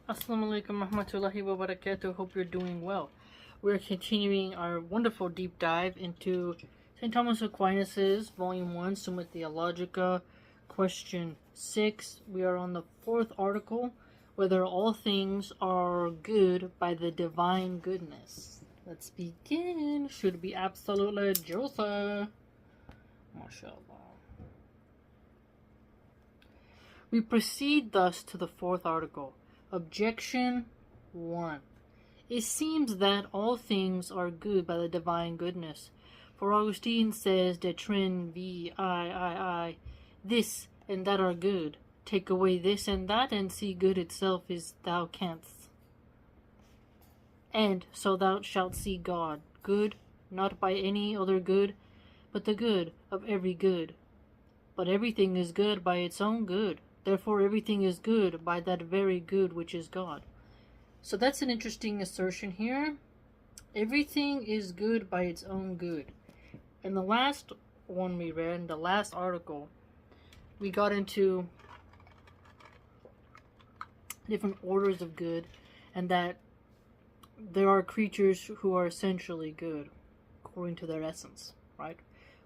Assalamu alaikum warahmatullahi wabarakatuh. Hope you're doing well. We're continuing our wonderful deep dive into St. Thomas Aquinas' Volume 1, Summa Theologica, Question 6. We are on the 4th article, whether all things are good by the divine goodness. Let's begin. Should be absolutely Joseph. MashaAllah. We proceed thus to the 4th article. Objection 1. It seems that all things are good by the divine goodness. For Augustine says, De trin vi I, this and that are good. Take away this and that, and see good itself is thou canst. And so thou shalt see God, good, not by any other good, but the good of every good. But everything is good by its own good. Therefore everything is good by that very good which is God. So that's an interesting assertion here. Everything is good by its own good. In the last one we read, in the last article, we got into different orders of good, and that there are creatures who are essentially good, according to their essence, right?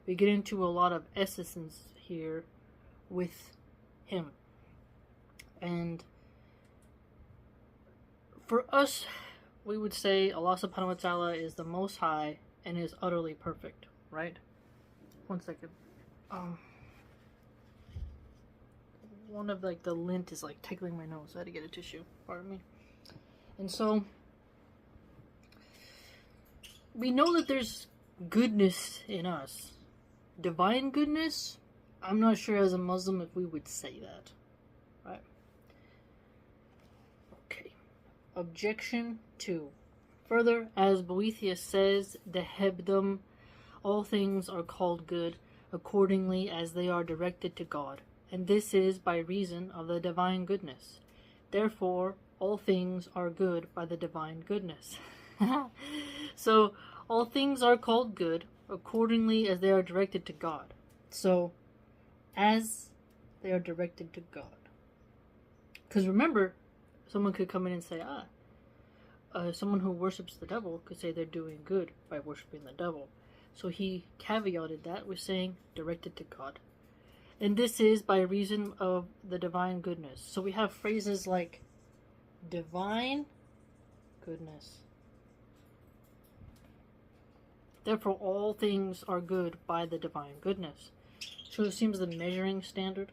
We get into a lot of essence here with him. And for us, we would say Allah subhanahu wa ta'ala is the most high and is utterly perfect, right? One second. One of the lint is tickling my nose. I had to get a tissue. Pardon me. And so we know that there's goodness in us. Divine goodness, I'm not sure as a Muslim if we would say that. Right? Okay. Objection 2. Further, as Boethius says, de hebdom, all things are called good, accordingly as they are directed to God, and this is by reason of the divine goodness. Therefore, all things are good by the divine goodness. So, all things are called good, accordingly as they are directed to God. So, as they are directed to God. Because remember, someone could come in and say, someone who worships the devil could say they're doing good by worshiping the devil. So he caveated that with saying directed to God. And this is by reason of the divine goodness. So we have phrases like divine goodness. Therefore, all things are good by the divine goodness. So it seems the measuring standard.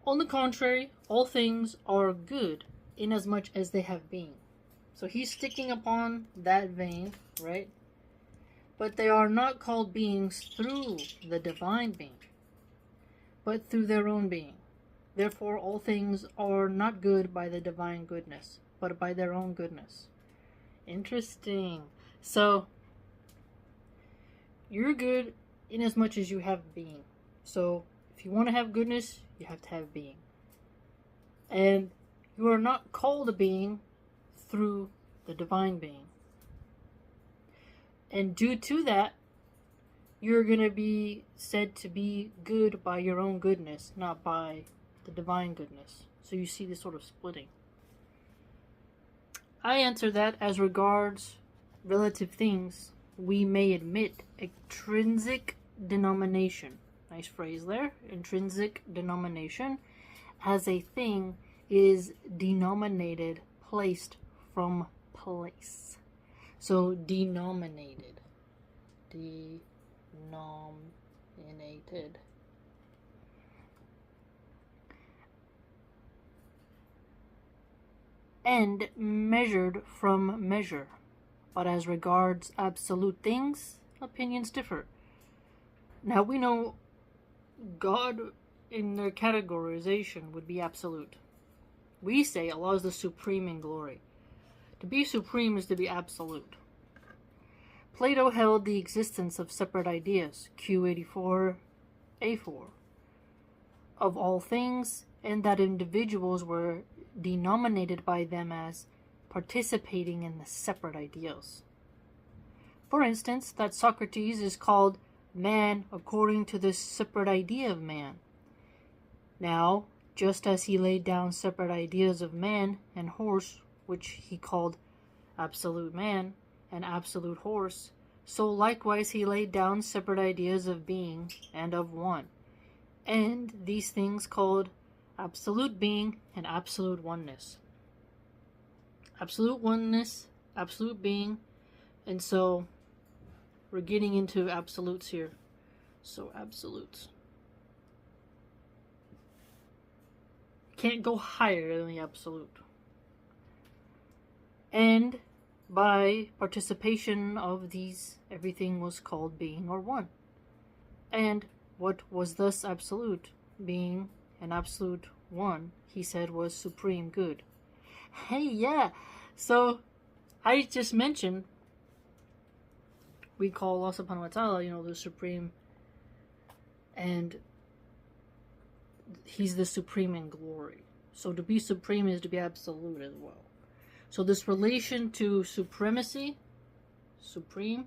On the contrary, all things are good inasmuch as they have being. So he's sticking upon that vein, right? But they are not called beings through the divine being, but through their own being. Therefore, all things are not good by the divine goodness, but by their own goodness. Interesting. So, you're good inasmuch as you have being. So, if you want to have goodness, you have to have being. And you are not called a being through the divine being. And due to that, you're going to be said to be good by your own goodness, not by the divine goodness. So you see this sort of splitting. I answer that as regards relative things, we may admit extrinsic denomination. Nice phrase there. Intrinsic denomination. As a thing is denominated, placed from place. So denominated. Denominated. And measured from measure. But as regards absolute things, opinions differ. Now we know God in their categorization would be absolute. We say Allah is the supreme in glory. To be supreme is to be absolute. Plato held the existence of separate ideas, Q84, A4, of all things, and that individuals were denominated by them as participating in the separate ideals. For instance, that Socrates is called man according to this separate idea of man. Now, just as he laid down separate ideas of man and horse, which he called absolute man and absolute horse, so likewise he laid down separate ideas of being and of one, and these things called absolute being and absolute oneness. Absolute oneness, absolute being, and so we're getting into absolutes here. So absolutes. Can't go higher than the absolute. And by participation of these, everything was called being or one. And what was thus absolute, being an absolute one, he said was supreme good. Hey, yeah. So I just mentioned we call Allah subhanahu wa ta'ala, the supreme, and he's the supreme in glory. So to be supreme is to be absolute as well. So this relation to supremacy, supreme,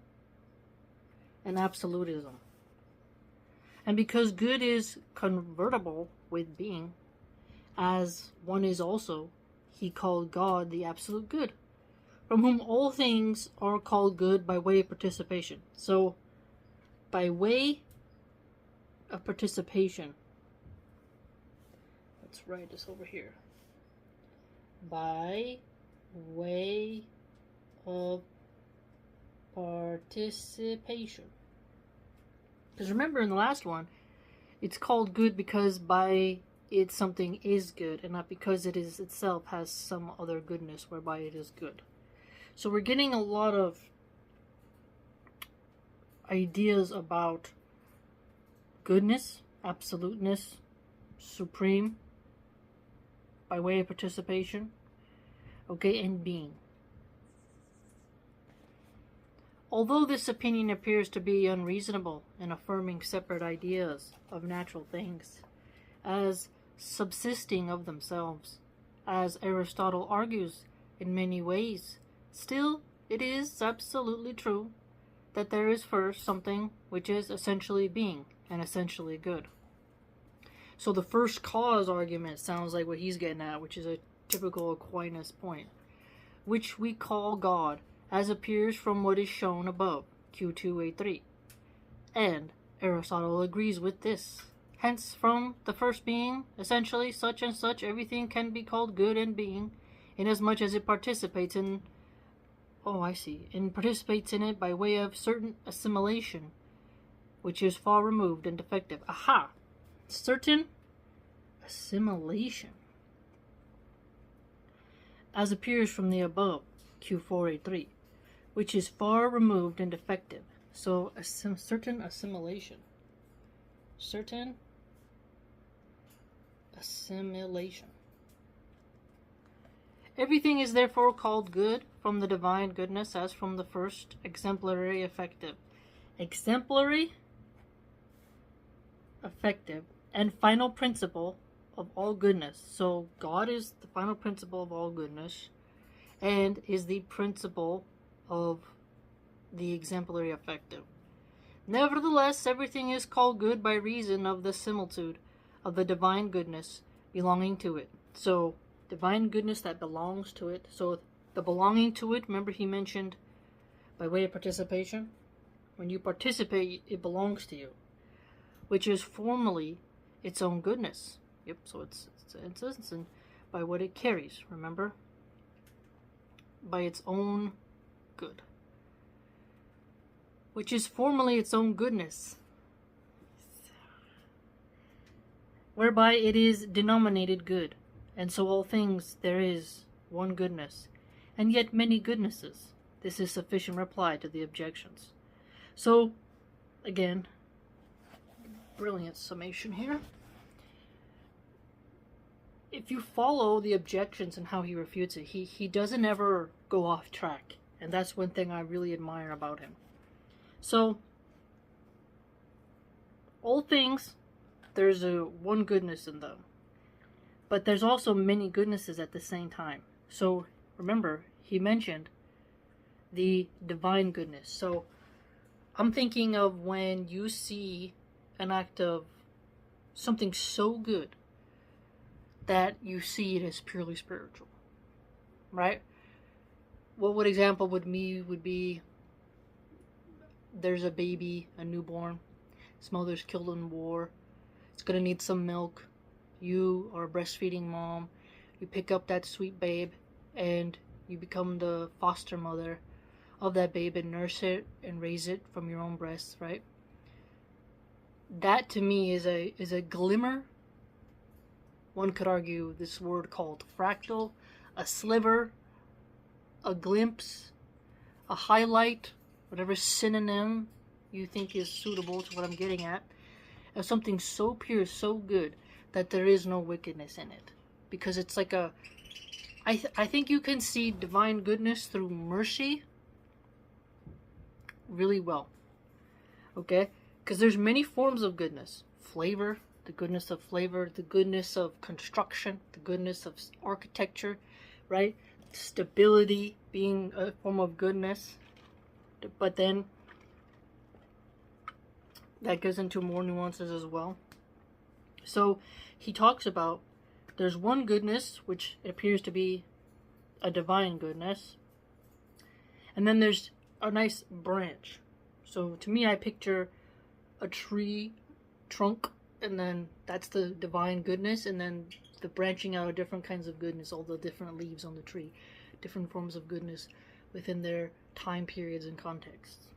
and absolutism. And because good is convertible with being, as one is also, he called God the absolute good, from whom all things are called good by way of participation. So, by way of participation, let's write this over here. By way of participation. Because remember in the last one, it's called good because by it something is good, and not because it is itself has some other goodness whereby it is good. So we're getting a lot of ideas about goodness, absoluteness, supreme, by way of participation, okay, and being. Although this opinion appears to be unreasonable in affirming separate ideas of natural things as subsisting of themselves, as Aristotle argues in many ways, still it is absolutely true that there is first something which is essentially being and essentially good. So the first cause argument sounds like what he's getting at, which is a typical Aquinas point, which we call God, as appears from what is shown above, Q2A3. And Aristotle agrees with this. Hence, from the first being, essentially such and such, everything can be called good and being, inasmuch as it participates in, and participates in it by way of certain assimilation, which is far removed and defective. Aha! Certain assimilation. As appears from the above, Q4A3, which is far removed and defective. So, certain assimilation. Certain assimilation. Everything is therefore called good from the divine goodness as from the first exemplary effective. Exemplary, effective, and final principle of all goodness. So God is the final principle of all goodness and is the principle of the exemplary effective. Nevertheless, everything is called good by reason of the similitude of the divine goodness belonging to it. So, divine goodness that belongs to it. So, the belonging to it, remember he mentioned by way of participation? When you participate, it belongs to you, which is formally its own goodness. Yep, so it's by what it carries, remember? By its own good, which is formally its own goodness, whereby it is denominated good. And so all things there is one goodness, and yet many goodnesses. This is sufficient reply to the objections. So, again, brilliant summation here. If you follow the objections and how he refutes it, he doesn't ever go off track. And that's one thing I really admire about him. So, all things, there's one goodness in them. But there's also many goodnesses at the same time. So, remember, he mentioned the divine goodness. So, I'm thinking of when you see an act of something so good that you see it as purely spiritual, right? What example would be, there's a baby, a newborn, its mother's killed in war, it's gonna need some milk. You are a breastfeeding mom, you pick up that sweet babe, and you become the foster mother of that babe and nurse it and raise it from your own breasts, right? That to me is a glimmer. One could argue this word called fractal, a sliver, a glimpse, a highlight, whatever synonym you think is suitable to what I'm getting at, of something so pure, so good, that there is no wickedness in it. Because it's like I think you can see divine goodness through mercy really well. Okay? Because there's many forms of goodness. Flavor, the goodness of flavor, the goodness of construction, the goodness of architecture, right? Stability being a form of goodness. But then that goes into more nuances as well. So he talks about there's one goodness, which appears to be a divine goodness. And then there's a nice branch. So to me, I picture a tree trunk, and then that's the divine goodness, and then the branching out of different kinds of goodness, all the different leaves on the tree, different forms of goodness within their time periods and contexts.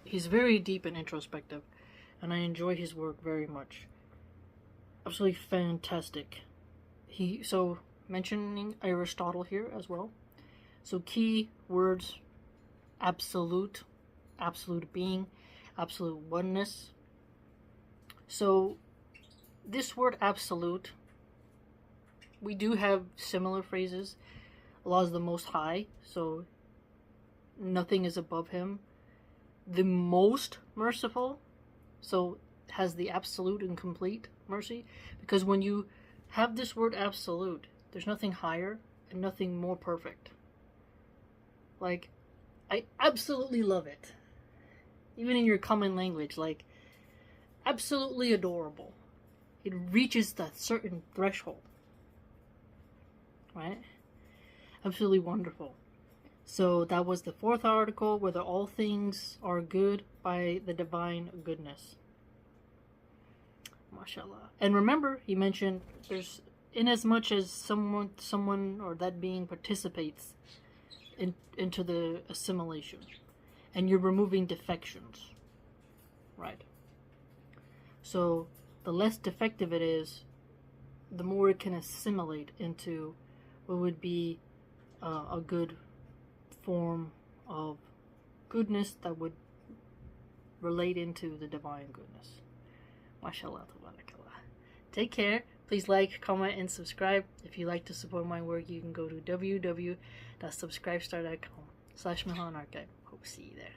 He's very deep and introspective, and I enjoy his work very much. Absolutely fantastic. So mentioning Aristotle here as well. So key words: absolute, absolute being, absolute oneness. So this word absolute, we do have similar phrases. Allah is the Most High, so nothing is above him. The most merciful, so has the absolute and complete mercy. Because when you have this word absolute, there's nothing higher and nothing more perfect. Like, I absolutely love it. Even in your common language, like, absolutely adorable. It reaches that certain threshold. Right? Absolutely wonderful. So that was the fourth article, whether all things are good by the divine goodness. MashaAllah. And remember, he mentioned there's, inasmuch as someone or that being participates into the assimilation, and you're removing defections, right? So the less defective it is, the more it can assimilate into what would be a good form of goodness that would relate into the divine goodness. MashaAllah, tabarakallah. Take care. Please like, comment, and subscribe. If you'd like to support my work, you can go to www.subscribestar.com/Milan Archive. Hope to see you there.